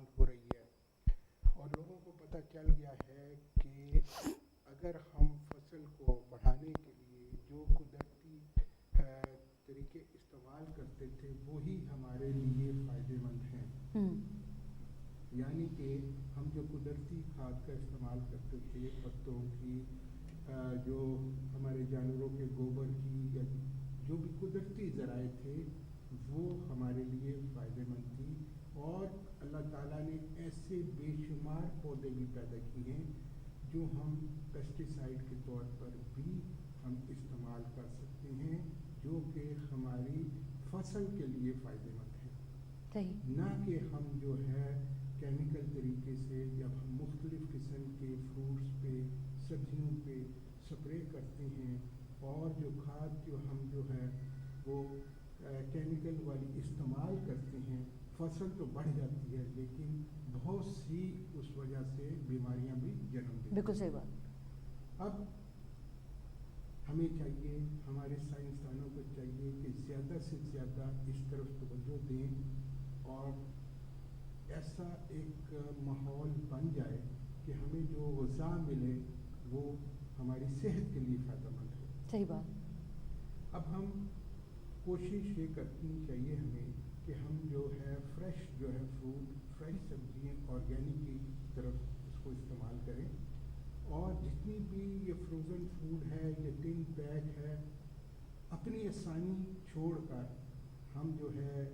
Demand ہو رہی ہے اور لوگوں کو پتہ چل گیا ہے کہ اگر ہم فصل کو بڑھانے کے لیے جو قدرتی طریقے استعمال کرتے تھے وہی ہمارے لیے فائدے مند ہیں. یعنی کہ ہم جو قدرتی کھاد کا استعمال کرتے تھے پتوں کی جو ہمارے جانوروں کے گوبر کی یا جو بھی قدرتی ذرائع تھے وہ ہمارے لیے فائدے مند تھی. اور اللہ تعالیٰ نے ایسے بے شمار پودے بھی پیدا کیے ہیں جو ہم پیسٹیسائڈ کے طور پر بھی ہم استعمال کر سکتے ہیں جو کہ ہماری فصل کے لیے فائدے مند ہیں. نہ کہ ہم جو ہے کیمیکل طریقے سے جب ہم مختلف قسم کے فروٹس پہ سبزیوں پہ سپرے کرتے ہیں اور جو کھاد جو ہم جو ہے وہ کیمیکل والی استعمال کرتے ہیں فصل تو بڑھ جاتی ہے لیکن بہت سی اس وجہ سے بیماریاں بھی جنم دیتی ہیں. بالکل صحیح بات. اب ہمیں چاہیے ہمارے سائنسدانوں کو چاہیے کہ زیادہ سے زیادہ اس طرف توجہ دیں اور ایسا ایک ماحول بن جائے کہ ہمیں جو غذا ملے وہ ہماری صحت کے لیے فائدہ مند ہو. صحیح بات. اب ہم کوشش یہ کرنی چاہیے ہمیں کہ ہم جو ہے فریش جو ہے فروٹ فریش سبزیاں آرگینک کی طرف اس کو استعمال کریں اور جتنی بھی یہ فروزن فوڈ ہے یہ ٹن پیک ہے اپنی آسانی چھوڑ کر ہم جو ہے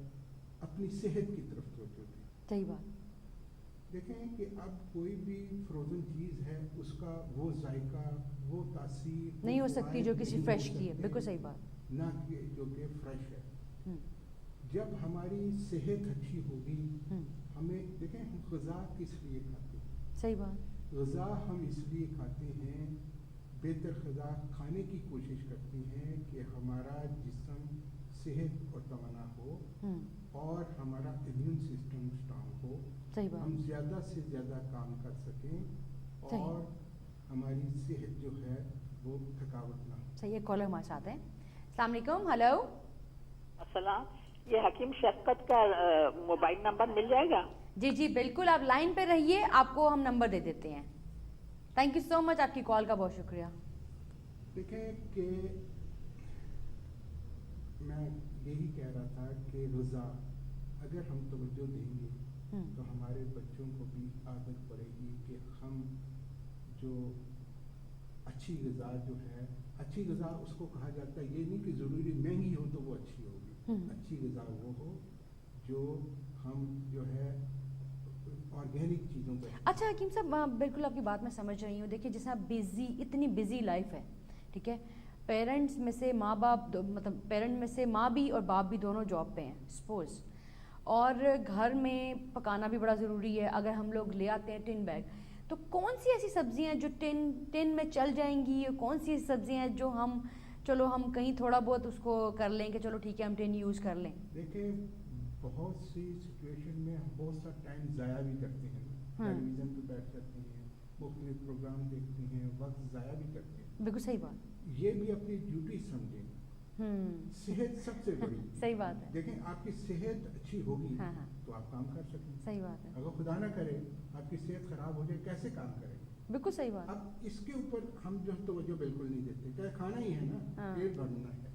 اپنی صحت کی طرف توجہ دیں. صحیح بات. دیکھیں کہ اب کوئی بھی فروزن چیز ہے اس کا وہ ذائقہ وہ تاثیر نہیں ہو سکتی جو کسی فریش کی ہے. بالکل صحیح بات. نہ کہ جو کہ فریش ہے. جب ہماری صحت اچھی ہوگی ہمیں دیکھیں ہم غذا کس لیے کھاتے ہیں. صحیح بات. غذا ہم اس لیے کھاتے ہیں بہتر غذا کھانے کی کوشش کرتے ہیں کہ ہمارا جسم صحت اور توانا ہو اور ہمارا امیون سسٹم اسٹرانگ ہو. ہم زیادہ سے زیادہ کام کر سکیں اور ہماری صحت جو ہے وہ تھکاوٹ نہ ہو. صحیح ہے. کالر ہمارے ساتھ ہیں. السلام علیکم. ہلو. السلام. یہ حکیم شفقت کا موبائل نمبر مل جائے گا؟ جی جی بالکل آپ لائن پہ رہیے آپ کو ہم نمبر دے دیتے ہیں. تھینک یو سو مچ آپ کی کال کا بہت شکریہ. دیکھیں کہ میں یہی کہہ رہا تھا کہ غذا اگر ہم توجہ دیں گے تو ہمارے بچوں کو بھی عادت پڑے گی کہ ہم جو اچھی غذا جو ہے اچھی غذا اس کو کہا جاتا ہے یہ نہیں کہ ضروری مہنگی ہو تو وہ اچھی ہوگی. اچھی غذا وہ ہو جو ہم جو ہے آرگینک چیزوں پہ. اچھا حکیم صاحب بالکل آپ کی بات میں سمجھ رہی ہوں. دیکھیے جیسا اتنی بزی لائف ہے ٹھیک ہے پیرنٹس میں سے ماں باپ مطلب پیرنٹ میں سے ماں بھی اور باپ بھی دونوں جاب پہ ہیں سپوز اور گھر میں پکانا بھی بڑا ضروری ہے. اگر ہم لوگ لے آتے ہیں ٹن بیگ تو کون سی ایسی سبزیاں جو ٹن میں چل جائیں گی اور کون سی ایسی سبزیاں ہیں جو ہم کہیں تھوڑا بہت اس کو کر لیں کہ چلو ٹھیک ہے ہم ٹن یوز کر لیں. دیکھیں بہت سی سچویشن میں ہم بہت سا ٹائم ضائع بھی کرتے ہیں. ٹیلی ویژن پہ بیٹھ جاتے ہیں مختلف پروگرام دیکھتے ہیں وقت ضائع بھی کرتے ہیں. بالکل صحیح بات. یہ بھی اپنی ڈیوٹی سمجھیں. صحت سب سے بڑی. صحیح بات ہے. دیکھیں آپ کی صحت اچھی ہوگی تو آپ کام کر سکیں. صحیح بات ہے. اگر خدا نہ کرے آپ کی صحت خراب ہو جائے کیسے کام کریں. بالکل صحیح بات. اب اس کے اوپر ہم جو توجہ بالکل نہیں دیتے. کیا کھانا ہی ہے نا پیٹ بھرنا ہے.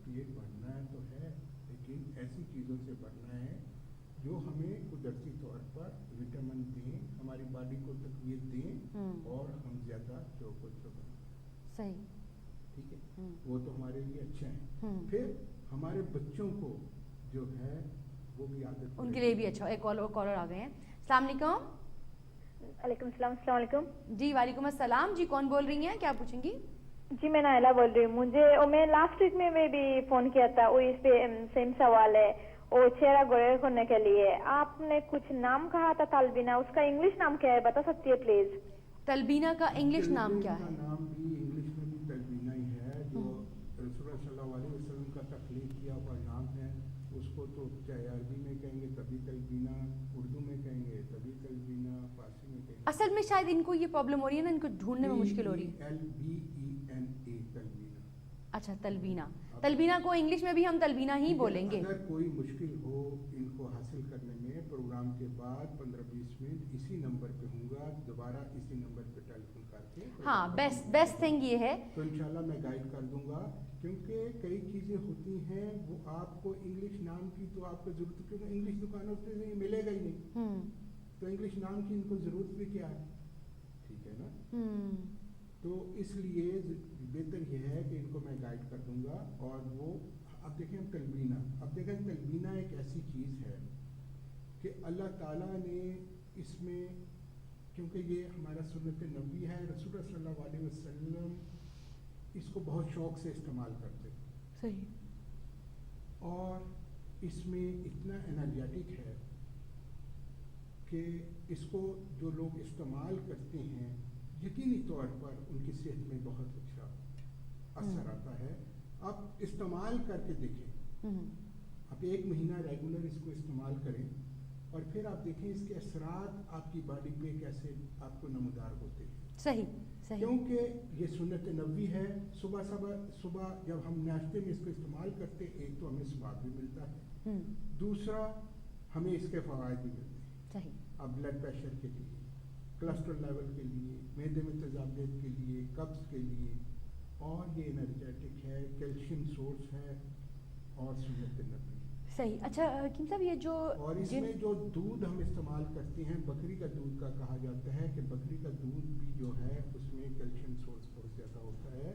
پیٹ بھرنا ہے تو ہے لیکن ایسی چیزوں سے بھرنا ہے جو ہمیں قدرتی طور پر وٹامن دیں ہماری باڈی کو تقویت دیں اور ہم زیادہ چوکس بنیں. صحیح. ٹھیک ہے وہ تو ہمارے لیے اچھا ہے. پھر ہمارے بچوں کو جو ہے وہ بھی عادت ان کے لیے بھی اچھا. ایک کالر آ گئے ہیں. السلام علیکم. وعلیکم السلام. السلام علیکم. جی وعلیکم السلام. جی کون بول رہی ہیں کیا پوچھیں گی؟ جی میں نائلہ بول رہی ہوں. میں لاسٹ ویک میں بھی فون کیا تھا وہ اس پہ سیم سوال ہے وہ چہرہ گورے کرنے کے لیے. آپ نے کچھ نام کہا تھا تلبینہ اس کا انگلش نام کیا ہے بتا سکتی ہے پلیز؟ تلبینہ کا انگلش نام کیا ہے؟ نام بھی انگلش میں بھی تلبینہ ہی ہے جو رسول اللہ صلی اللہ علیہ وسلم کا تخلیق کیا ہوا نام ہے. اس کو تو چاہے عربی میں کہیں گے تبھی تلبینہ اردو میں کہیں گے تبھی تلبینہ فارسی میں کہیں گے. اصل میں شاید ان کو یہ پرابلم ہو رہی ہے نا ان کو ڈھونڈنے میں مشکل ہو رہی ہے. TLBENA تلبینہ. اچھا تلبینہ. تلبینہ کو انگلش میں بھی ہم تلبینہ ہی بولیں گے. اگر کوئی مشکل ہو ان کو حاصل حاصل کرنے میں پروگرام کے بعد 15-20 منٹ اسی نمبر پہ ہوں گا, دوبارہ اسی نمبر پہ ٹیلی فون کر کے ہاں بیسٹ تھنگ یہ ہے تو انشاءاللہ میں گائیڈ کر دوں گا, کیونکہ کئی چیزیں ہوتی ہیں وہ آپ کو انگلش نام کی تو آپ کو ضرورت, کیونکہ انگلش دکانوں سے ملے گا ہی نہیں, تو انگلش نام کی ان کو ضرورت بھی کیا ہے, ٹھیک ہے نا. تو اس لیے بہتر یہ ہے کہ ان کو میں گائیڈ کر دوں گا. اور وہ اب دیکھیں تلبینہ ایک ایسی چیز ہے کہ اللہ تعالیٰ نے اس میں, کیونکہ یہ ہمارا سنت نبوی ہے, رسول اللہ صلی اللہ علیہ وسلم اس کو بہت شوق سے استعمال کرتے, صحیح, اور اس میں اتنا انرجیٹک ہے کہ اس کو جو لوگ استعمال کرتے ہیں یقینی طور پر ان کی صحت میں بہت اچھا اثر آتا ہے. آپ استعمال کر کے دیکھیں, آپ 1 مہینہ ریگولر اس کو استعمال کریں اور پھر آپ دیکھیں اس کے اثرات آپ کی باڈی پہ کیسے آپ کو نمودار ہوتے ہیں. صحیح, کیونکہ یہ سنت نبوی ہے. صبح جب ہم ناشتے میں اس کو استعمال کرتے ہیں, ایک تو ہمیں ثواب بھی ملتا ہے, دوسرا ہمیں اس کے فوائد بھی ملتے ہیں. صحیح. اب بلڈ پریشر کے لیے, کولیسٹرول لیول کے لیے, معدے میں تیزابیت کے لیے, قبض کے لیے, اور یہ انرجیٹک ہے, کیلشیم سورس ہے اور سنت نبوی. صحیح. اچھا حکیم صاحب, یہ جو اور اس میں جو دودھ ہم استعمال کرتے ہیں بکری کا دودھ کا کہا جاتا ہے کہ بکری کا دودھ بھی جو ہے اس میں کیلشیم سورس بہت زیادہ ہوتا ہے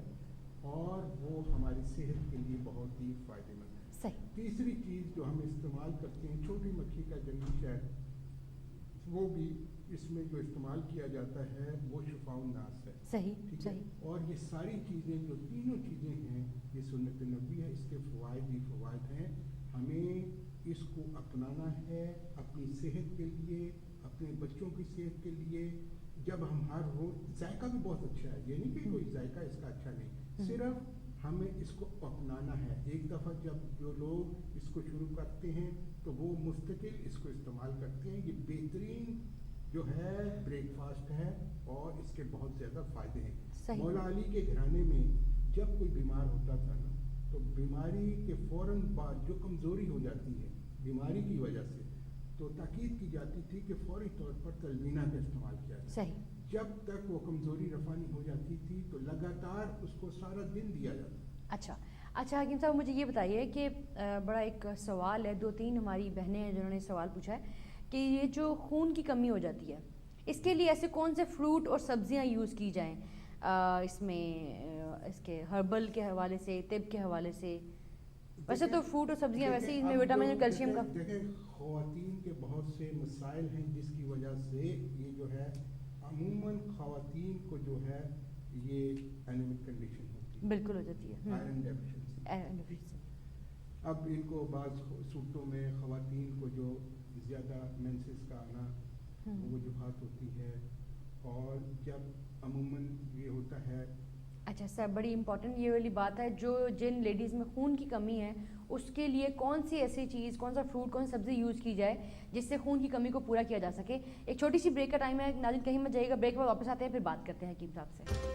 اور وہ ہماری صحت کے لیے بہت ہی فائدہ مند ہے. صحیح. تیسری چیز جو ہم استعمال کرتے ہیں, چھوٹی مکھی کا جنگلی شہد, وہ بھی اس میں جو استعمال کیا جاتا ہے وہ شفاء الناس ہے. صحیح. ٹھیک ہے. اور یہ ساری چیزیں جو تینوں چیزیں ہیں یہ سنت نبوی ہے, اس کے فوائد ہی فوائد ہیں. ہمیں اس کو اپنانا ہے اپنی صحت کے لیے, اپنے بچوں کی صحت کے لیے. جب ہم ہر روز, ذائقہ بھی بہت اچھا ہے, یہ نہیں کہ کوئی ذائقہ اس کا اچھا نہیں, صرف ہمیں اس کو اپنانا ہے. ایک دفعہ جب جو لوگ اس کو شروع کرتے ہیں تو وہ مستقل اس کو استعمال کرتے ہیں. یہ بہترین جو ہے بریک فاسٹ ہے اور اس کے بہت زیادہ فائدے ہیں. مولا علی کے گھرانے میں جب کوئی بیمار ہوتا تھا نا, تو بیماری کے فوراً بعد جو کمزوری ہو جاتی ہے بیماری کی وجہ سے, تو تاکید کی جاتی تھی کہ فوری طور پر تلبینہ کا استعمال کیا جائے. صحیح. جب تک وہ کمزوری رفع نہیں ہو جاتی تھی تو لگاتار اس کو سارا دن دیا جاتا. اچھا حکیم صاحب, مجھے یہ بتائیے کہ بڑا ایک سوال ہے, 2-3 ہماری بہنیں ہیں جنہوں نے سوال پوچھا ہے کہ یہ جو خون کی کمی ہو جاتی ہے اس کے لیے ایسے کون سے فروٹ اور سبزیاں یوز کی جائیں, اس میں اس کے ہربل کے حوالے سے, طب کے حوالے سے. ویسے تو فروٹ اور سبزیاں ویسے ہی اس میں وٹامن اور کیلشیم کا. دیکھیں خواتین کے بہت سے مسائل ہیں جس کی وجہ سے یہ جو ہے عموماً خواتین کو جو ہے یہ اینیمک کنڈیشن ہوتی ہے. بالکل ہو جاتی ہے, آئرن ڈیفیشنسی. اب ان کو بعض صورتوں میں خواتین کو جو زیادہ مینسز کا آنا, وہ وجوہات ہوتی ہے, اور جب عموماً یہ ہوتا ہے. اچھا سر, بڑی امپورٹنٹ یہ والی بات ہے, جو جن لیڈیز میں خون کی کمی ہے اس کے لیے کون سی ایسی چیز, کون سا فروٹ, کون سی سبزی یوز کی جائے جس سے خون کی کمی کو پورا کیا جا سکے. ایک چھوٹی سی بریک کا ٹائم ہے, ناظرین کہیں مت جائیے گا, بریک پر واپس آتے ہیں, پھر بات کرتے ہیں حکیم صاحب سے.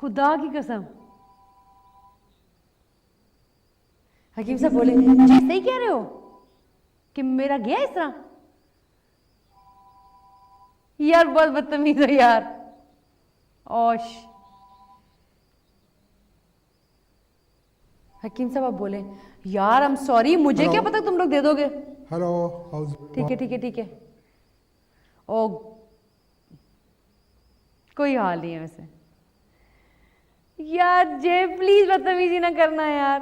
خدا کی قسم. حکیم صاحب بولے جی صحیح کہہ رہے ہو کہ میرا گیا اس طرح. یار بہت بدتمیز ہو یار. اوش. حکیم صاحب آپ بولے یار I'm sorry, مجھے کیا پتا تم لوگ دے دو گے. ہلو. ٹھیک ہے ٹھیک ہے ٹھیک ہے. او کوئی حال نہیں ہے ویسے. یار جے پلیز بدتمیزی نہ کرنا یار.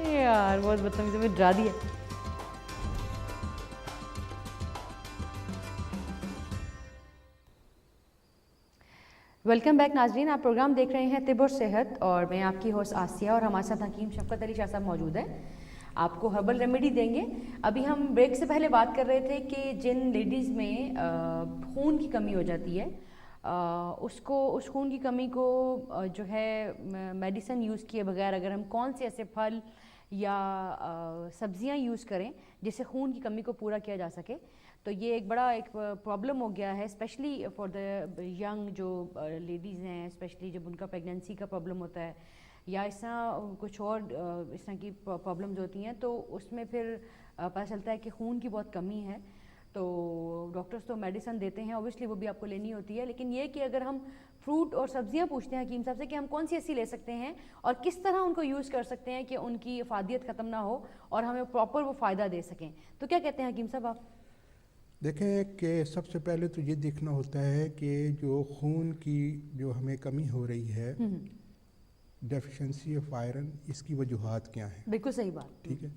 یار بہت بدتمیزی میں ڈرا دیا. ویلکم بیک ناظرین, آپ پروگرام دیکھ رہے ہیں طب اور صحت, اور میں آپ کی ہوسٹ آسیہ, اور ہمارے ساتھ حکیم شفقت علی شاہ صاحب موجود ہیں. آپ کو ہربل ریمیڈی دیں گے. ابھی ہم بریک سے پہلے بات کر رہے تھے کہ جن لیڈیز میں خون کی کمی ہو جاتی ہے, اس خون کی کمی کو جو ہے میڈیسن یوز کیے بغیر اگر ہم کون سے ایسے پھل یا سبزیاں یوز کریں جس سے خون کی کمی کو پورا کیا جا سکے, تو یہ ایک بڑا ایک پرابلم ہو گیا ہے, اسپیشلی فار دا ینگ جو لیڈیز ہیں, اسپیشلی جب ان کا پریگنینسی کا پرابلم ہوتا ہے یا اس طرح کچھ اور اس طرح کی پرابلمز ہوتی ہیں, تو اس میں پھر پتہ چلتا ہے کہ خون کی بہت کمی ہے. تو ڈاکٹرز تو میڈیسن دیتے ہیں, اوبیسلی وہ بھی آپ کو لینی ہوتی ہے, لیکن یہ کہ اگر ہم فروٹ اور سبزیاں پوچھتے ہیں حکیم صاحب سے کہ ہم کون سی ایسی لے سکتے ہیں اور کس طرح ان کو یوز کر سکتے ہیں کہ ان کی افادیت ختم نہ ہو اور ہمیں پراپر وہ فائدہ دے سکیں, تو کیا کہتے ہیں حکیم صاحب آپ؟ دیکھیں کہ سب سے پہلے تو یہ دیکھنا ہوتا ہے کہ جو خون کی جو ہمیں کمی ہو رہی ہے, ڈیفیشنسی آف آئرن, اس کی وجوہات کیا ہیں. بالکل صحیح بات. ٹھیک ہے.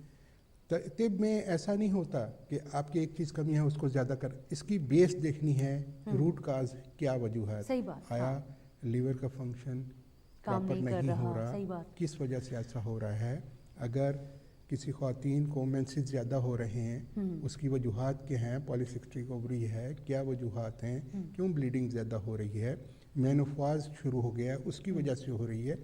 طب میں ایسا نہیں ہوتا کہ آپ کی ایک چیز کمی ہے اس کو زیادہ کر, اس کی بیس دیکھنی ہے, روٹ کاز کیا وجوہات. صحیح بات. آیا لیور کا فنکشن پراپر نہیں ہو رہا, کس وجہ سے ایسا ہو رہا ہے. اگر کسی خواتین کو مینسز زیادہ ہو رہے ہیں, اس کی وجوہات کیا ہیں, پالیسسٹک اووری ہے, کیا وجوہات ہیں, کیوں بلیڈنگ زیادہ ہو رہی ہے, مینوپاز شروع ہو گیا اس کی وجہ سے ہو رہی ہے,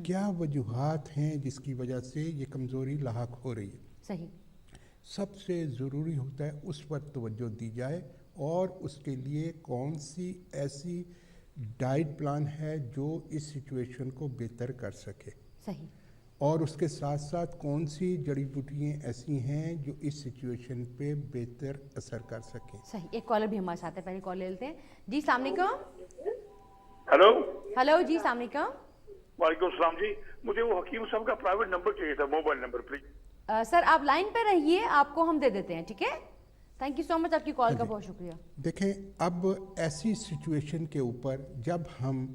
کیا وجوہات ہیں جس کی وجہ سے یہ کمزوری لاحق ہو رہی ہے. صحیح. سب سے ضروری ہوتا ہے اس پر توجہ دی جائے, اور اس کے لیے کون سی ایسی ڈائٹ پلان ہے جو اس سچویشن کو بہتر کر سکے. صحیح. اور اس کے ساتھ ساتھ کون سی جڑی بوٹیاں ایسی ہیں جو اس سچویشن پہ بہتر اثر کر سکیں. صحیح. ایک کالر بھی ہمارے ساتھ ہے, پہلے کال لے لیتے ہیں. جی السلام علیکم. ہلو. ہلو جی السلام علیکم. وعلیکم السلام جی, مجھے وہ حکیم صاحب کا پرائیویٹ نمبر چاہیے تھا, موبائل نمبر پلیز. سر آپ لائن پہ رہیے, آپ کو ہم دے دیتے ہیں. ٹھیک ہے, تھینک یو سو مچ, آپ کی کال کا بہت شکریہ. دیکھیں اب ایسی سچویشن کے اوپر جب ہم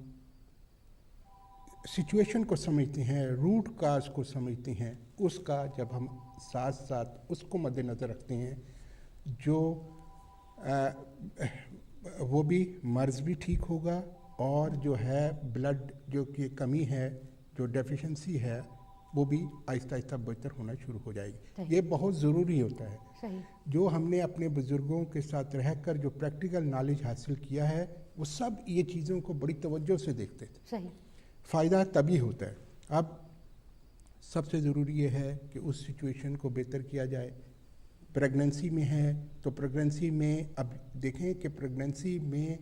سچویشن کو سمجھتے ہیں, روٹ کاز کو سمجھتے ہیں, اس کا جب ہم ساتھ ساتھ اس کو مد نظر رکھتے ہیں, جو وہ بھی مرض بھی ٹھیک ہوگا, اور جو ہے بلڈ جو کی کمی ہے, جو ڈیفیشنسی ہے, وہ بھی آہستہ آہستہ بہتر ہونا شروع ہو جائے گی. یہ بہت ضروری ہوتا ہے. صحیح. جو ہم نے اپنے بزرگوں کے ساتھ رہ کر جو پریکٹیکل نالج حاصل کیا ہے, وہ سب یہ چیزوں کو بڑی توجہ سے دیکھتے تھے. صحیح. فائدہ تبھی ہوتا ہے. اب سب سے ضروری یہ ہے کہ اس سچویشن کو بہتر کیا جائے. پریگننسی میں ہے تو پریگننسی میں اب دیکھیں کہ پریگننسی میں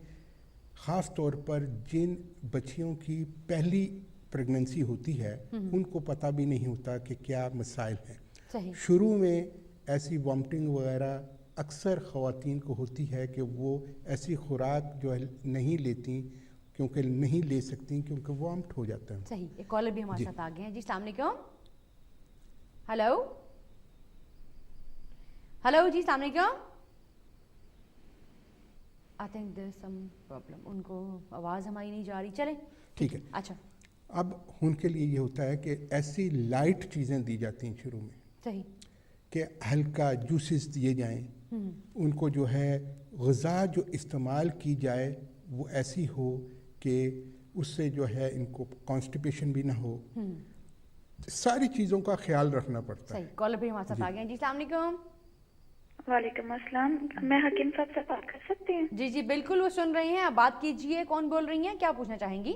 خاص طور پر جن بچیوں کی پہلی پریگننسی ہوتی ہے, ان کو پتہ بھی نہیں ہوتا کہ کیا مسائل ہیں. صحیح. شروع میں ایسی وامٹنگ وغیرہ اکثر خواتین کو ہوتی ہے کہ وہ ایسی خوراک جو ہے نہیں لیتی, کیونکہ نہیں لے سکتی, کیونکہ وامٹ ہو جاتا ہے. صحیح. ایک کالر بھی ہمارے ساتھ آ گئے ہیں. جی السلام علیکم. ہلو ہلو جی السلام علیکم. I think there some problem, ان کو آواز ہماری نہیں جا رہی. چلیں ٹھیک ہے. اچھا. اب ان کے لیے یہ ہوتا ہے کہ ایسی لائٹ چیزیں دی جاتی ہیں شروع میں. صحیح. کہ ہلکا جوسز دیے جائیں, ان کو جو ہے غذا جو استعمال کی جائے وہ ایسی ہو کہ اس سے جو ہے ان کو کانسٹیپیشن بھی نہ ہو. ساری چیزوں کا خیال رکھنا پڑتا ہے. صحیح. کالر بھی ہمارے ساتھ آ گئے ہیں. جی السلام علیکم. وعلیکم السلام, میں حکیم صاحب سے بات کر سکتی ہوں؟ جی جی بالکل, وہ سن رہے ہیں, آپ بات کیجئے. کون بول رہی ہیں, کیا پوچھنا چاہیں گی؟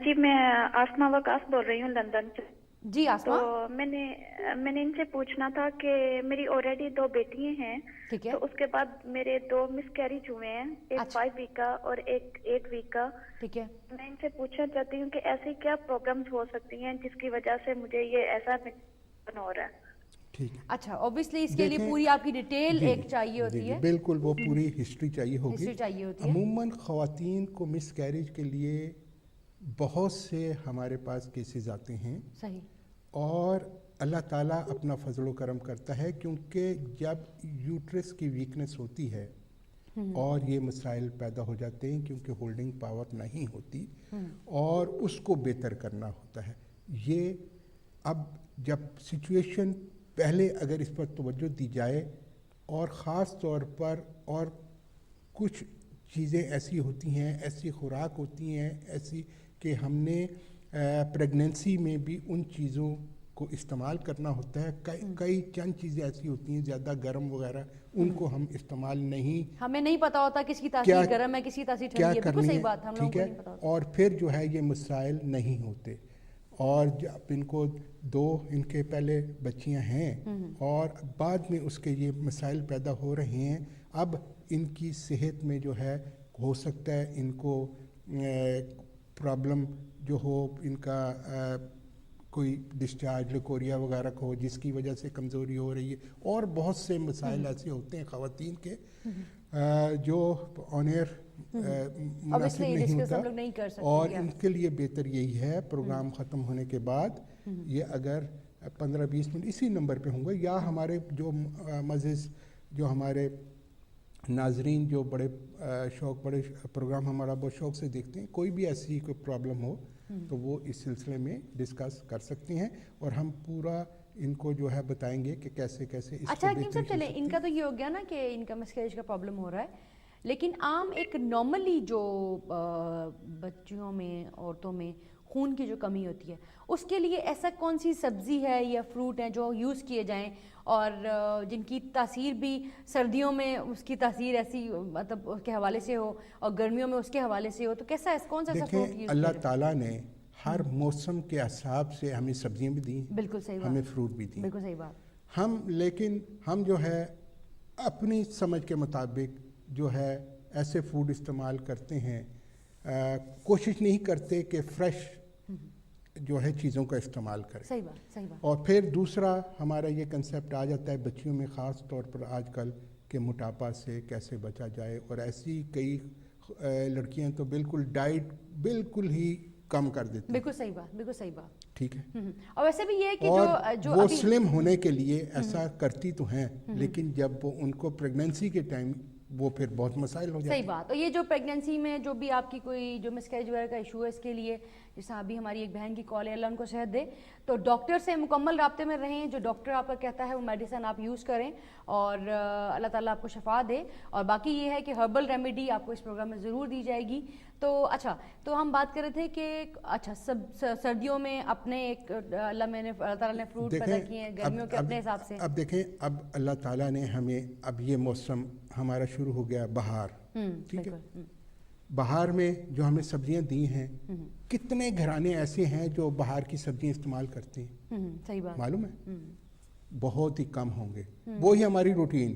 جی میں آسما وقاص بول رہی ہوں لندن سے. جی تو آسما، میں نے ان سے پوچھنا تھا کہ میری آلریڈی 2 بیٹیاں ہیں، ٹھیک ہے، تو اس کے بعد میرے 2 مس کیریج ہوئے ہیں، ایک اچھا، 5 ویک کا اور ایک 8 ویک کا. ٹھیک ہے. میں ان سے پوچھنا چاہتی ہوں کہ ایسی کیا پرابلمز ہو سکتی ہیں جس کی وجہ سے مجھے یہ ایسا ہو رہا ہے. ٹھیک ہے. اچھا اوبیسلی اس کے لیے دیکھیں، پوری آپ کی ڈیٹیل ایک چاہیے ہوتی ہے. بالکل وہ پوری ہسٹری چاہیے ہوگی. ہسٹری چاہیے ہوتی ہے. عموماً خواتین کو مس کیریج کے لیے بہت سے ہمارے پاس کیسز آتے ہیں، صحیح. اور اللہ تعالیٰ اپنا فضل و کرم کرتا ہے، کیونکہ جب یوٹرس کی ویکنس ہوتی ہے اور یہ مسائل پیدا ہو جاتے ہیں کیونکہ ہولڈنگ پاور نہیں ہوتی اور اس کو بہتر کرنا ہوتا ہے. یہ اب جب سچویشن پہلے اگر اس پر توجہ دی جائے، اور خاص طور پر اور کچھ چیزیں ایسی ہوتی ہیں، ایسی خوراک ہوتی ہیں ایسی کہ ہم نے پریگننسی میں بھی ان چیزوں کو استعمال کرنا ہوتا ہے. کئی چند چیزیں ایسی ہوتی ہیں زیادہ گرم وغیرہ، ان کو ہم استعمال نہیں، ہمیں نہیں پتا ہوتا کس کی تاثیر گرم ہے، کس کی تاثیر ٹھنڈی ہے. بالکل صحیح بات، ہم لوگوں کو نہیں پتا ہوتا. اور پھر جو ہے یہ مسائل نہیں ہوتے. اور جب ان کو 2 ان کے پہلے بچیاں ہیں اور بعد میں اس کے یہ مسائل پیدا ہو رہے ہیں، اب ان کی صحت میں جو ہے ہو سکتا ہے ان کو پرابلم جو ہو، ان کا کوئی ڈسچارج لیکوریا وغیرہ کو ہو جس کی وجہ سے کمزوری ہو رہی ہے. اور بہت سے مسائل ایسے ہوتے ہیں خواتین کے جو آن ایئر مناسب نہیں ہوتا. اور ان کے لیے بہتر یہی ہے پروگرام ختم ہونے کے بعد یہ اگر 15-20 منٹ اسی نمبر پہ ہوں گے، یا ہمارے جو معزز جو ہمارے ناظرین جو بڑے پروگرام ہمارا بہت شوق سے دیکھتے ہیں، کوئی بھی ایسی کوئی پرابلم ہو تو وہ اس سلسلے میں ڈسکس کر سکتے ہیں اور ہم پورا ان کو جو ہے بتائیں گے کہ کیسے کیسے اس کو اچھا حکیم صاحب چلیں، ان کا تو یہ ہو گیا نا کہ ان کا مسکیریج کا پرابلم ہو رہا ہے، لیکن عام ایک نارملی جو بچیوں میں عورتوں میں خون کی جو کمی ہوتی ہے اس کے لیے ایسا کون سی سبزی ہے یا فروٹ ہیں جو یوز کیے جائیں اور جن کی تاثیر بھی سردیوں میں اس کی تاثیر ایسی مطلب اس کے حوالے سے ہو اور گرمیوں میں اس کے حوالے سے ہو، تو کیسا کون سا فروٹ یوز کیا جائے؟ اللہ تعالیٰ نے ہر موسم کے حساب سے ہمیں سبزیاں بھی دیں، بالکل صحیح بات، ہمیں فروٹ بھی دیں. بالکل صحیح بات. لیکن ہم جو ہے اپنی سمجھ کے مطابق جو ہے ایسے فوڈ استعمال کرتے ہیں، کوشش نہیں کرتے کہ فریش جو ہے چیزوں کا استعمال کریں. صحیح بات، صحیح بات. اور پھر دوسرا ہمارا یہ کنسیپٹ آ جاتا ہے بچیوں میں خاص طور پر آج کل کہ موٹاپا سے کیسے بچا جائے، اور ایسی کئی لڑکیاں تو بالکل ڈائٹ بالکل ہی کم کر دیتی ہیں. بالکل صحیح بات، بالکل صحیح بات. ٹھیک ہے. اور ویسے بھی یہ ہے کہ جو وہ سلم ہونے کے لیے ایسا کرتی تو ہیں، لیکن جب وہ ان کو پریگننسی کے ٹائم وہ پھر بہت مسائل ہو جاتے ہیں. صحیح بات. اور یہ جو پریگننسی میں جو بھی آپ کی کوئی جو مسکیریج وغیرہ کا ایشو ہے، اس کے لیے جیسا ابھی ہماری ایک بہن کی کال ہے، اللہ ان کو صحت دے، تو ڈاکٹر سے مکمل رابطے میں رہیں. جو ڈاکٹر آپ کا کہتا ہے وہ میڈیسن آپ یوز کریں اور اللہ تعالیٰ آپ کو شفا دے. اور باقی یہ ہے کہ ہربل ریمیڈی آپ کو اس پروگرام میں ضرور دی جائے گی. تو اچھا، تو ہم بات کر رہے تھے کہ اچھا سردیوں میں اپنے ایک اللہ تعالیٰ نے فروٹ پیدا کیے ہیں، گرمیوں کے اپنے حساب سے. اب دیکھیں، اب اللہ تعالیٰ نے ہمیں اب یہ موسم ہمارا شروع ہو گیا بہار، ٹھیک ہے. بہار میں جو ہمیں سبزیاں دی ہیں، کتنے گھرانے ایسے ہیں جو بہار کی سبزیاں استعمال کرتے ہیں؟ صحیح بات. معلوم ہے بہت ہی کم ہوں گے. وہی ہماری روٹین،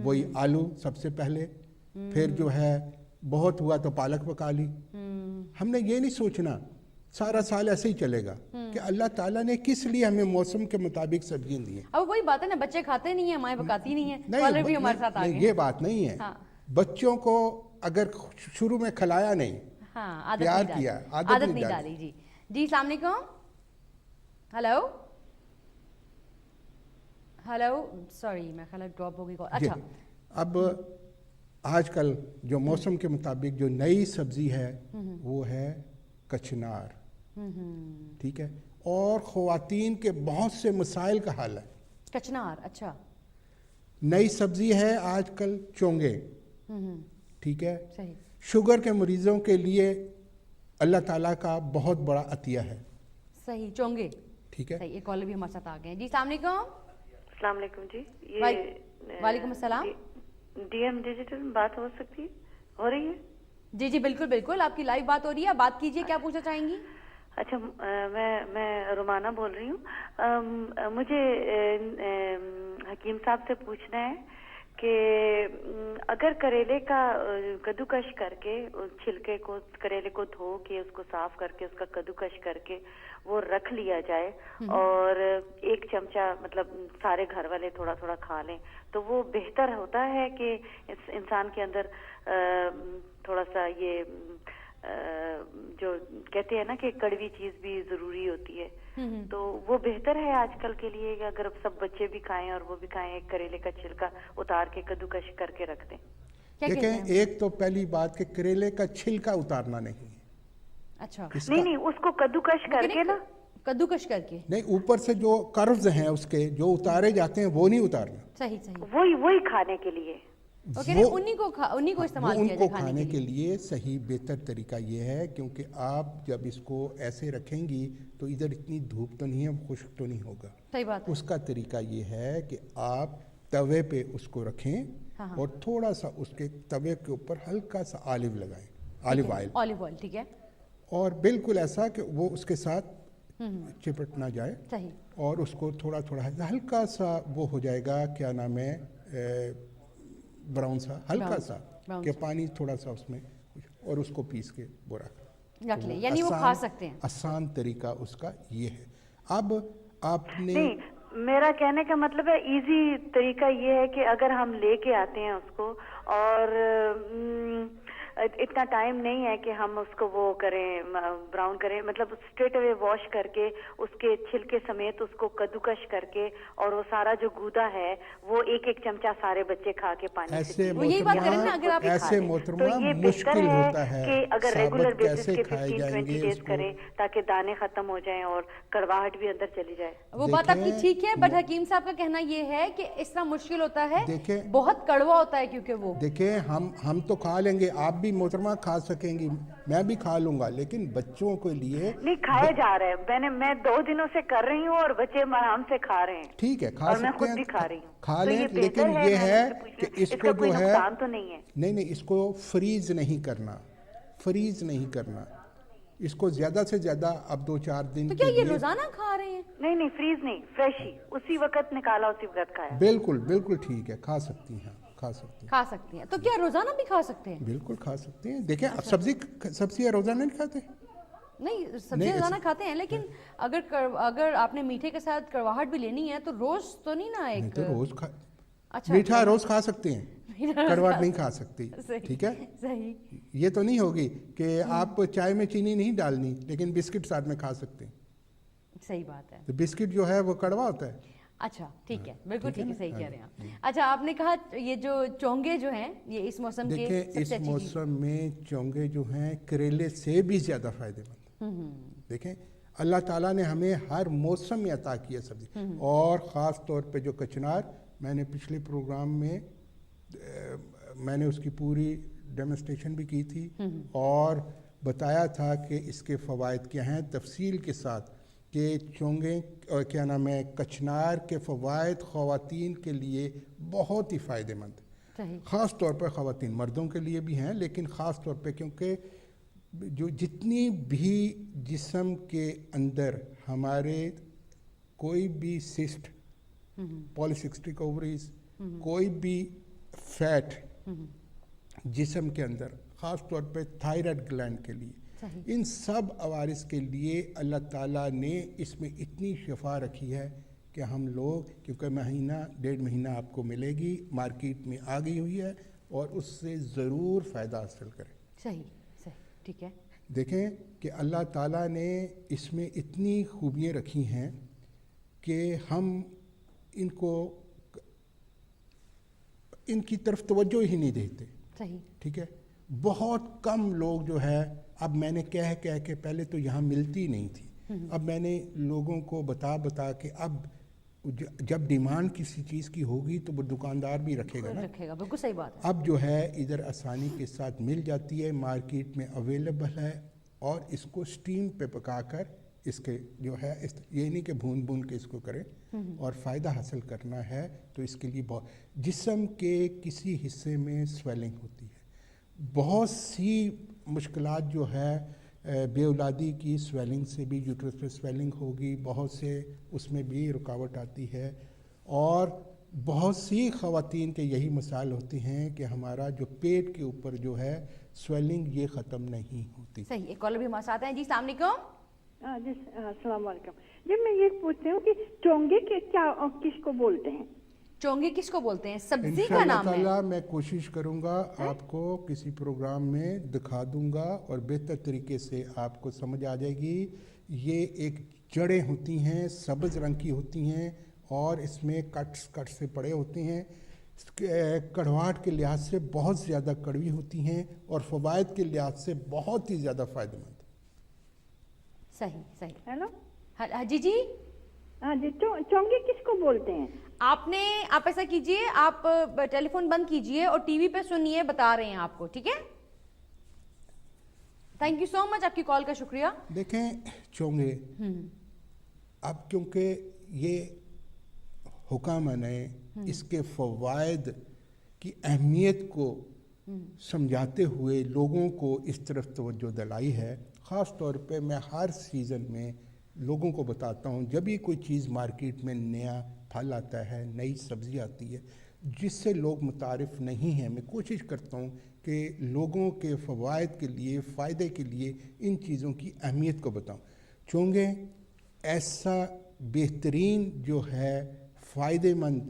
وہی آلو سب سے پہلے، پھر جو ہے بہت ہوا تو پالک پکا لی. ہم نے یہ نہیں سوچنا سارا سال ایسے ہی چلے گا کہ اللہ تعالیٰ نے کس لیے ہمیں موسم کے مطابق سبزیاں دی ہیں. اب وہی بات ہے نا، بچے کھاتے نہیں ہیں، مائیں پکاتی نہیں ہیں. کالر بھی ہمارے ساتھ آ گئے. یہ بات نہیں ہے. بچوں کو اگر شروع میں کھلایا نہیں، پیار کیا، عادت نہیں ڈالی. جی جی، السلام علیکم. ہلو سوری، میں خیال ڈراپ ہو گئی کال. اچھا، اب آج کل جو موسم کے مطابق جو نئی سبزی ہے وہ ہے کچنار. ٹھیک ہے. اور خواتین کے بہت سے مسائل کا حل ہے. کچنار، اچھا. نئی سبزی ہے آج کل چونگے. ٹھیک ہے. صحیح. شوگر کے مریضوں کے لیے اللہ تعالیٰ کا بہت بڑا عطیہ ہے. صحیح، چونگے. ٹھیک ہے. صحیح. ایک کالر بھی ہمارے ساتھ آ گئے ہیں. جی السلام علیکم. السلام علیکم. جی وعلیکم السلام. ڈی ایم ڈیجیٹل میں بات ہو سکتی ہو رہی ہے؟ جی جی بالکل بالکل، آپ کی لائیو بات ہو رہی ہے، بات کیجئے، کیا پوچھنا چاہیں گی؟ اچھا میں رومانہ بول رہی ہوں. مجھے حکیم صاحب سے پوچھنا ہے کہ اگر کریلے کا کدوکش کر کے چھلکے کو کریلے کو دھو کے اس کو صاف کر کے اس کا کدوکش کر کے وہ رکھ لیا جائے اور 1 چمچہ مطلب سارے گھر والے تھوڑا تھوڑا کھا لیں تو وہ بہتر ہوتا ہے کہ انسان کے اندر تھوڑا سا یہ جو کہتے ہیں نا کہ کڑوی چیز بھی ضروری ہوتی ہے تو وہ بہتر ہے آج کل کے لیے اگر سب بچے بھی کھائیں اور وہ بھی کھائیں ایک کریلے کا چھلکا اتار کے کدوکش کر کے رکھ دیں. دیکھیں ایک تو پہلی بات کہ کریلے کا چھلکا اتارنا نہیں ہے. اچھا نہیں اس کو کدوکش کر کے نا کدوکش کر کے نہیں اوپر سے جو کروز ہیں اس کے جو اتارے جاتے ہیں وہ نہیں اتارنا. صحیح وہی کھانے کے لیے انہی کو استعمال کیا ان کو کھانے کے لیے صحیح بہتر طریقہ یہ ہے کیونکہ آپ جب اس کو ایسے رکھیں گی تو ادھر اتنی دھوپ تو نہیں ہے خشک تو نہیں ہوگا. صحیح بات. اس کا طریقہ یہ ہے کہ آپ توے پہ اس کو رکھیں اور تھوڑا سا اس کے توے کے اوپر ہلکا سا آلیو لگائیں آلیو آئل ٹھیک ہے اور بالکل ایسا کہ وہ اس کے ساتھ چپٹ نہ جائے صحیح اور اس کو تھوڑا تھوڑا ہلکا سا وہ ہو جائے گا کیا نام ہے براؤن سا ہلکا سا کہ پانی تھوڑا سا اس میں اور اس کو پیس کے وہ رکھ لیں یعنی وہ کھا سکتے ہیں. آسان طریقہ اس کا یہ ہے. اب آپ نے میرا کہنے کا مطلب ہے ایزی طریقہ یہ ہے کہ اگر ہم لے کے آتے ہیں اس کو اور اتنا ٹائم نہیں ہے کہ ہم اس کو وہ کریں براؤن کریں مطلب اسٹریٹ اوے واش کر کے اس کے چھلکے سمیت اس کو کدوکش کر کے اور وہ سارا جو گودا ہے وہ 1 چمچہ سارے بچے کھا کے پانی سے ایسے محترمہ مشکل ہوتا ہے کہ اگر ریگولر بیسس کے 15-20 ڈیز کریں تاکہ دانے ختم ہو جائیں اور کڑواہٹ بھی اندر چلی جائے. وہ بات آپ کی ٹھیک ہے بٹ حکیم صاحب کا کہنا یہ ہے کہ اس طرح مشکل ہوتا ہے بہت کڑوا ہوتا ہے کیونکہ وہ دیکھیں ہم تو کھا لیں گے آپ بھی محترمہ کھا سکیں گی میں بھی کھا لوں گا لیکن بچوں کے لیے نہیں کھایا جا رہا ہے. میں 2 دنوں سے کر رہی ہوں اور بچے آرام سے کھا رہے ہیں. ٹھیک ہے کھا سکتے ہیں کھا رہی ہوں کھا لیں لیکن یہ ہے کہ اس کو جو ہے تو نہیں ہے نہیں اس کو فریز نہیں کرنا اس کو زیادہ سے زیادہ اب 2-4 دن تو کیا یہ روزانہ کھا رہے ہیں؟ نہیں فریز نہیں فریش ہی اسی وقت نکالا اسی وقت کھایا. بالکل ٹھیک ہے کھا سکتی ہیں تو کیا روزانہ بھی کھا سکتے ہیں؟ بالکل کھا سکتے ہیں. دیکھیں سبزی روزانہ نہیں کھاتے نہیں سبزی روزانہ کھاتے ہیں لیکن اگر آپ نے میٹھے کے ساتھ کڑواہٹ بھی لینی ہے تو روز تو نہیں نا ایک تو روز میٹھا روز کھا سکتے ہیں کڑواہٹ نہیں کھا سکتی. ٹھیک ہے صحیح یہ تو نہیں ہوگی کہ آپ چائے میں چینی نہیں ڈالنی لیکن بسکٹ ساتھ میں کھا سکتے ہیں. صحیح بات ہے. تو بسکٹ جو ہے وہ کڑوا ہوتا ہے. اچھا ٹھیک ہے بالکل ٹھیک ہے صحیح کہہ رہے ہیں آپ. اچھا آپ نے کہا یہ جو چونگے جو ہیں یہ اس موسم کے دیکھیں اس موسم میں چونگے جو ہیں کریلے سے بھی زیادہ فائدے مند. دیکھیں اللہ تعالیٰ نے ہمیں ہر موسم میں عطا کیا سبزی اور خاص طور پہ جو کچنار میں نے پچھلے پروگرام میں میں نے اس کی پوری ڈیمونسٹریشن بھی کی تھی اور بتایا تھا کہ اس کے فوائد کیا ہیں تفصیل کے ساتھ کہ چونگے اور کیا نام ہے کچنار کے فوائد خواتین کے لیے بہت ہی فائدے مند خاص طور پر خواتین مردوں کے لیے بھی ہیں لیکن خاص طور پہ کیونکہ جو جتنی بھی جسم کے اندر ہمارے کوئی بھی سسٹ پالیسسٹک اووریز کوئی بھی فیٹ جسم کے اندر خاص طور پہ تھائرائیڈ گلینڈ کے لیے ان سب عوارض کے لیے اللہ تعالیٰ نے اس میں اتنی شفا رکھی ہے کہ ہم لوگ کیونکہ 1.5 مہینہ آپ کو ملے گی مارکیٹ میں آ گئی ہوئی ہے اور اس سے ضرور فائدہ حاصل کریں. صحیح ٹھیک ہے. دیکھیں کہ اللہ تعالیٰ نے اس میں اتنی خوبیاں رکھی ہیں کہ ہم ان کو ان کی طرف توجہ ہی نہیں دیتے. ٹھیک ہے. بہت کم لوگ جو ہے اب میں نے کہہ کے پہلے تو یہاں ملتی نہیں تھی اب میں نے لوگوں کو بتا کے اب جب ڈیمانڈ کسی چیز کی ہوگی تو وہ دکاندار بھی رکھے گا نا. بالکل صحیح بات ہے. اب جو ہے ادھر آسانی کے ساتھ مل جاتی ہے مارکیٹ میں اویلیبل ہے اور اس کو سٹیم پہ پکا کر اس کے جو ہے یہ نہیں کہ بھون کے اس کو کریں اور فائدہ حاصل کرنا ہے تو اس کے لیے بہت جسم کے کسی حصے میں سویلنگ ہوتی ہے بہت سی مشکلات جو ہے بے اولادی کی سویلنگ سے بھی یوٹرس پہ سویلنگ ہوگی، بہت سے اس میں بھی رکاوٹ آتی ہے، اور بہت سی خواتین کے یہی مسائل ہوتی ہیں کہ ہمارا جو پیٹ کے اوپر جو ہے سویلنگ یہ ختم نہیں ہوتی. صحیح. ایک کالر بھی ہمارے ساتھ ہیں. جی السلام علیکم. جی السلام علیکم. جی میں یہ پوچھتی ہوں کہ چونگے کے کیا کس کو بولتے ہیں؟ چونگے کس کو بولتے ہیں؟ سبزی کا انشاءاللہ نام ہے. تعالیٰ میں کوشش کروں گا آپ کو کسی پروگرام میں دکھا دوں گا اور بہتر طریقے سے آپ کو سمجھ آ جائے گی. یہ ایک جڑیں ہوتی ہیں، سبز رنگ کی ہوتی ہیں، اور اس میں کٹ سے پڑے ہوتے ہیں. کڑواہٹ کے لحاظ سے بہت زیادہ کڑوی ہوتی ہیں اور فوائد کے لحاظ سے بہت ہی زیادہ فائدہ مند. صحیح صحیح. ہیلو جی جی ہاں جی، چونگے کس کو بولتے ہیں؟ آپ ایسا کیجئے، آپ ٹیلی فون بند کیجئے اور ٹی وی پہ سنیے، بتا رہے ہیں آپ کو. ٹھیک ہے، تھینک یو سو مچ، آپ کی کال کا شکریہ. دیکھیں چونگے اب کیونکہ یہ حکام نے اس کے فوائد کی اہمیت کو سمجھاتے ہوئے لوگوں کو اس طرف توجہ دلائی ہے. خاص طور پہ میں ہر سیزن میں لوگوں کو بتاتا ہوں، جب بھی کوئی چیز مارکیٹ میں نیا پھل آتا ہے، نئی سبزی آتی ہے جس سے لوگ متعارف نہیں ہیں، میں کوشش کرتا ہوں کہ لوگوں کے فوائد کے لیے، فائدے کے لیے ان چیزوں کی اہمیت کو بتاؤں. چونگے ایسا بہترین جو ہے فائدہ مند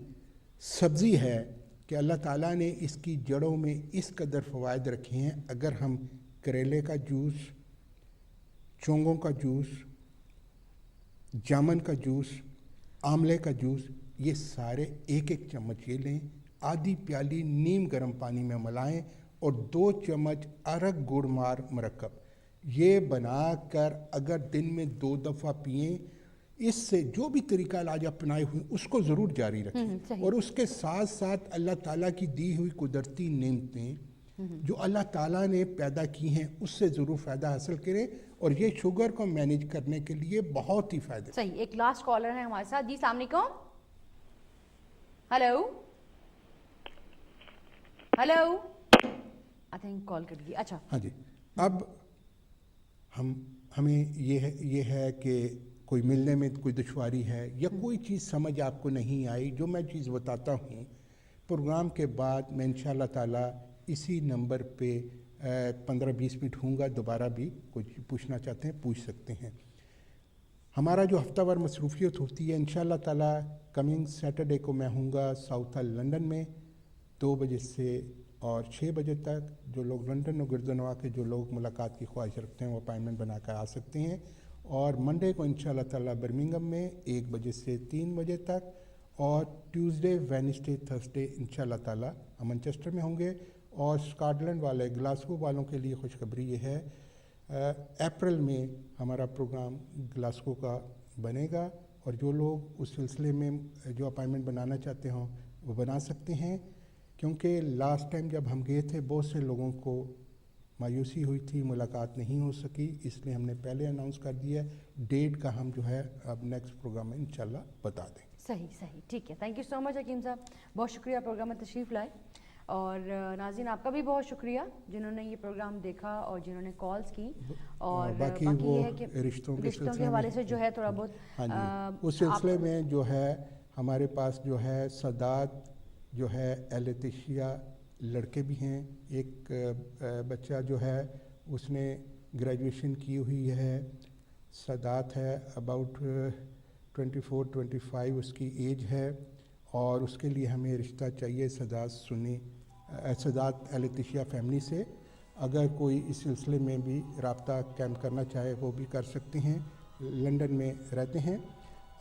سبزی ہے کہ اللہ تعالیٰ نے اس کی جڑوں میں اس قدر فوائد رکھے ہیں. اگر ہم کریلے کا جوس، چونگوں کا جوس، جامن کا جوس، آملے کا جوس، یہ سارے ایک ایک چمچ یہ لیں، آدھی پیالی نیم گرم پانی میں ملائیں اور 2 چمچ ارگ گڑ مار مرکب یہ بنا کر اگر دن میں 2 دفعہ پئیں. اس سے جو بھی طریقہ علاج اپنائے ہوئے اس کو ضرور جاری رکھیں، اور اس کے ساتھ ساتھ اللہ تعالیٰ کی دی ہوئی قدرتی نعمتیں جو اللہ تعالیٰ نے پیدا کی ہیں اس سے ضرور فائدہ حاصل کریں، اور یہ شوگر کو مینیج کرنے کے لیے بہت ہی فائدہ. صحیح. ایک لاسٹ کالر ہے ہمارے ساتھ. جی السلام علیکم. ہیلو ہیلو آئی تھنک کال کٹ گئی. اچھا ہاں جی، اب ہمیں یہ ہے کہ کوئی ملنے میں کوئی دشواری ہے یا کوئی چیز سمجھ آپ کو نہیں آئی، جو میں چیز بتاتا ہوں پروگرام کے بعد میں انشاءاللہ تعالیٰ اسی نمبر پہ 15-20 منٹ ہوں گا، دوبارہ بھی کچھ پوچھنا چاہتے ہیں پوچھ سکتے ہیں. ہمارا جو ہفتہ وار مصروفیت ہوتی ہے انشاءاللہ تعالیٰ کمنگ سیٹرڈے کو میں ہوں گا ساؤتھ ہال لنڈن میں 2 بجے سے اور 6 بجے تک. جو لوگ لنڈن اور گردنوا کے جو لوگ ملاقات کی خواہش رکھتے ہیں وہ اپائنٹمنٹ بنا کر آ سکتے ہیں. اور منڈے کو انشاءاللہ تعالیٰ برمنگم میں 1 بجے سے 3 بجے تک، اور ٹیوزڈے، وینسڈے، تھرسڈے انشاءاللہ تعالیٰ ہم مانچسٹر میں ہوں گے. اور اسکاٹ لینڈ والے، گلاسگو والوں کے لیے خوشخبری یہ ہے اپریل میں ہمارا پروگرام گلاسگو کا بنے گا، اور جو لوگ اس سلسلے میں جو اپائنٹمنٹ بنانا چاہتے ہوں وہ بنا سکتے ہیں. کیونکہ لاسٹ ٹائم جب ہم گئے تھے بہت سے لوگوں کو مایوسی ہوئی تھی، ملاقات نہیں ہو سکی، اس لیے ہم نے پہلے اناؤنس کر دیا ہے. ڈیٹ کا ہم جو ہے اب نیکسٹ پروگرام میں انشاءاللہ بتا دیں. صحیح. ٹھیک ہے، تھینک یو سو مچ حکیم صاحب، بہت شکریہ پروگرام میں تشریف لائے. اور ناظرین آپ کا بھی بہت شکریہ جنہوں نے یہ پروگرام دیکھا اور جنہوں نے کالز کی. اور باقی یہ ہے کہ رشتوں کے حوالے سے جو ہے تھوڑا بہت اس سلسلے میں جو ہے ہمارے پاس جو ہے سادات جو ہے اہل تشیع لڑکے بھی ہیں. ایک بچہ جو ہے اس نے گریجویشن کی ہوئی ہے، سادات ہے، اباؤٹ 24-25 اس کی ایج ہے، اور اس کے لیے ہمیں رشتہ چاہیے سادات اہل تشیع فیملی سے. اگر کوئی اس سلسلے میں بھی رابطہ قائم کرنا چاہے وہ بھی کر سکتے ہیں، لنڈن میں رہتے ہیں.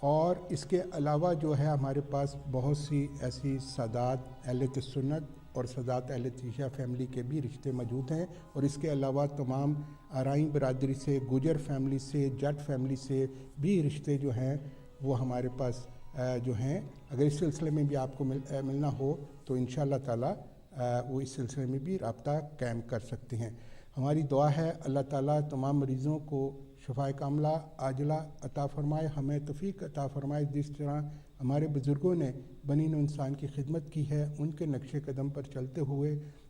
اور اس کے علاوہ جو ہے ہمارے پاس بہت سی ایسی سادات اہل سنت اور سادات اہل تشیع فیملی کے بھی رشتے موجود ہیں. اور اس کے علاوہ تمام آرائیں برادری سے، گجر فیملی سے، جٹ فیملی سے بھی رشتے جو ہیں وہ ہمارے پاس جو ہیں. اگر اس سلسلے میں بھی آپ کو ملنا ہو تو انشاءاللہ تعالیٰ وہ اس سلسلے میں بھی رابطہ قائم کر سکتے ہیں. ہماری دعا ہے اللہ تعالیٰ تمام مریضوں کو شفائے کاملہ عاجلہ عطا فرمائے، ہمیں توفیق عطا فرمائے. جس طرح ہمارے بزرگوں نے بنی نوع انسان کی خدمت کی ہے، ان کے نقش قدم پر چلتے ہوئے